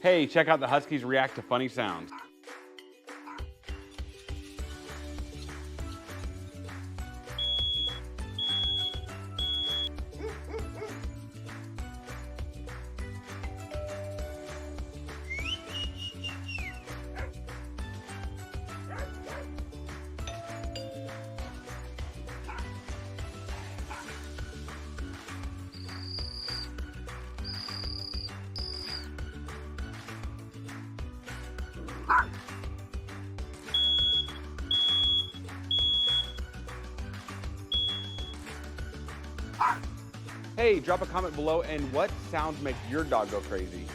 Hey, check out the Huskies react to funny sounds. Hey, drop a comment below and what sounds make your dog go crazy?